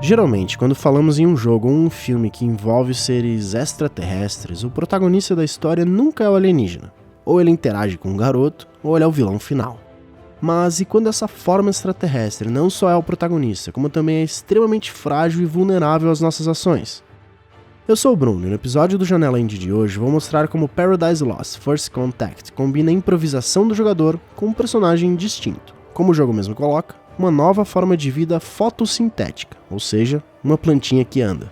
Geralmente, quando falamos em um jogo ou um filme que envolve seres extraterrestres, o protagonista da história nunca é o alienígena. Ou ele interage com um garoto, ou ele é o vilão final. Mas e quando essa forma extraterrestre não só é o protagonista, como também é extremamente frágil e vulnerável às nossas ações? Eu sou o Bruno e no episódio do Janela Indie de hoje vou mostrar como Paradise Lost First Contact combina a improvisação do jogador com um personagem distinto. Como o jogo mesmo coloca, uma nova forma de vida fotossintética, ou seja, uma plantinha que anda.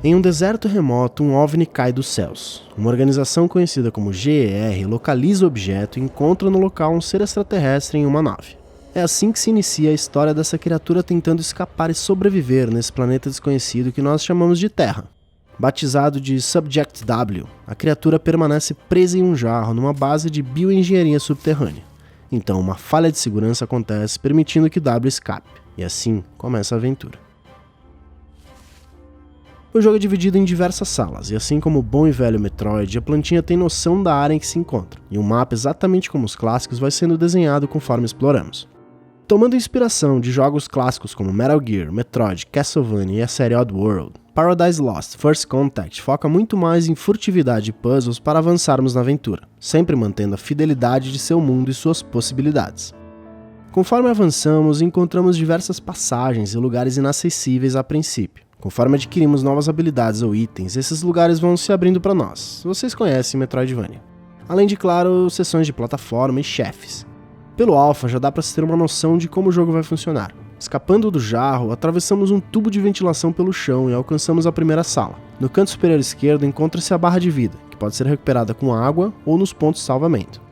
Em um deserto remoto, um OVNI cai dos céus. Uma organização conhecida como GER localiza o objeto e encontra no local um ser extraterrestre em uma nave. É assim que se inicia a história dessa criatura tentando escapar e sobreviver nesse planeta desconhecido que nós chamamos de Terra. Batizado de Subject W, a criatura permanece presa em um jarro numa base de bioengenharia subterrânea. Então uma falha de segurança acontece, permitindo que W escape, e assim começa a aventura. O jogo é dividido em diversas salas, e assim como o bom e velho Metroid, a plantinha tem noção da área em que se encontra, e um mapa exatamente como os clássicos vai sendo desenhado conforme exploramos. Tomando inspiração de jogos clássicos como Metal Gear, Metroid, Castlevania e a série Oddworld, Paradise Lost First Contact foca muito mais em furtividade e puzzles para avançarmos na aventura, sempre mantendo a fidelidade de seu mundo e suas possibilidades. Conforme avançamos, encontramos diversas passagens e lugares inacessíveis a princípio. Conforme adquirimos novas habilidades ou itens, esses lugares vão se abrindo para nós. Vocês conhecem Metroidvania. Além de, claro, sessões de plataforma e chefes. Pelo alpha já dá para se ter uma noção de como o jogo vai funcionar. Escapando do jarro, atravessamos um tubo de ventilação pelo chão e alcançamos a primeira sala. No canto superior esquerdo encontra-se a barra de vida, que pode ser recuperada com água ou nos pontos de salvamento.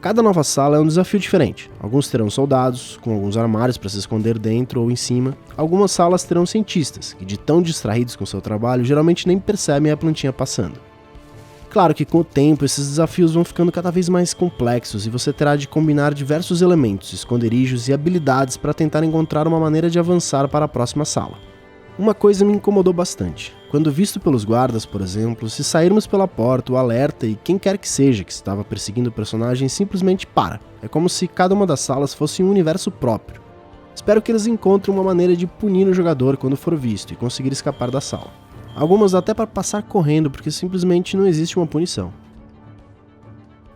Cada nova sala é um desafio diferente. Alguns terão soldados, com alguns armários para se esconder dentro ou em cima. Algumas salas terão cientistas, que de tão distraídos com seu trabalho, geralmente nem percebem a plantinha passando. Claro que com o tempo esses desafios vão ficando cada vez mais complexos e você terá de combinar diversos elementos, esconderijos e habilidades para tentar encontrar uma maneira de avançar para a próxima sala. Uma coisa me incomodou bastante. Quando visto pelos guardas, por exemplo, se sairmos pela porta, o alerta e quem quer que seja que estava perseguindo o personagem simplesmente para. É como se cada uma das salas fosse um universo próprio. Espero que eles encontrem uma maneira de punir o jogador quando for visto e conseguir escapar da sala. Algumas até para passar correndo, porque simplesmente não existe uma punição.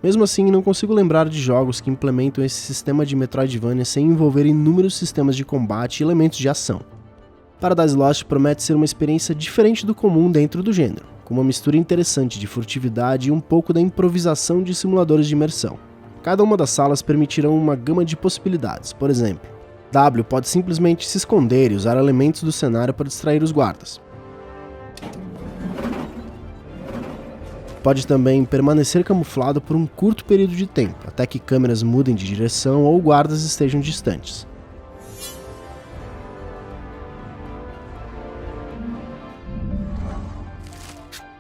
Mesmo assim, não consigo lembrar de jogos que implementam esse sistema de Metroidvania sem envolver inúmeros sistemas de combate e elementos de ação. Paradise Lost promete ser uma experiência diferente do comum dentro do gênero, com uma mistura interessante de furtividade e um pouco da improvisação de simuladores de imersão. Cada uma das salas permitirão uma gama de possibilidades, por exemplo, W pode simplesmente se esconder e usar elementos do cenário para distrair os guardas. Pode também permanecer camuflado por um curto período de tempo, até que câmeras mudem de direção ou guardas estejam distantes.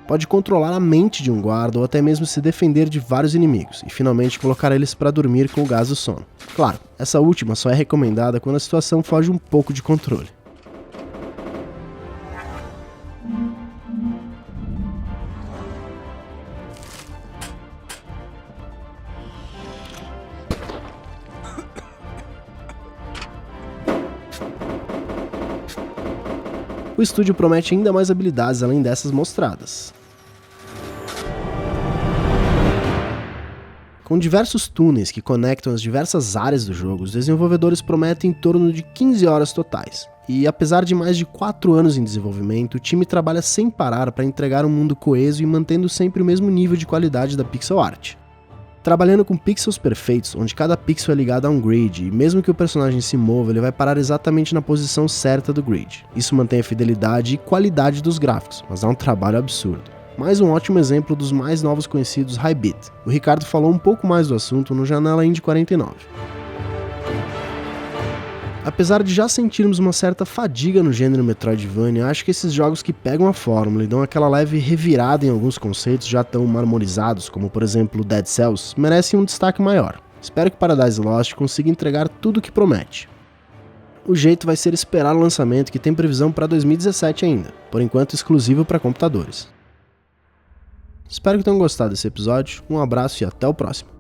Pode controlar a mente de um guarda ou até mesmo se defender de vários inimigos e finalmente colocar eles para dormir com o gás do sono. Claro, essa última só é recomendada quando a situação foge um pouco de controle. O estúdio promete ainda mais habilidades além dessas mostradas. Com diversos túneis que conectam as diversas áreas do jogo, os desenvolvedores prometem em torno de 15 horas totais. E apesar de mais de 4 anos em desenvolvimento, o time trabalha sem parar para entregar um mundo coeso e mantendo sempre o mesmo nível de qualidade da pixel art. Trabalhando com pixels perfeitos, onde cada pixel é ligado a um grid, e mesmo que o personagem se mova, ele vai parar exatamente na posição certa do grid. Isso mantém a fidelidade e qualidade dos gráficos, mas dá um trabalho absurdo. Mais um ótimo exemplo dos mais novos conhecidos Hytbit. O Ricardo falou um pouco mais do assunto no Janela Indie 49. Apesar de já sentirmos uma certa fadiga no gênero Metroidvania, acho que esses jogos que pegam a fórmula e dão aquela leve revirada em alguns conceitos já tão marmorizados, como por exemplo Dead Cells, merecem um destaque maior. Espero que Paradise Lost consiga entregar tudo o que promete. o jeito vai ser esperar o lançamento, que tem previsão para 2017 ainda, por enquanto exclusivo para computadores. Espero que tenham gostado desse episódio, um abraço e até o próximo.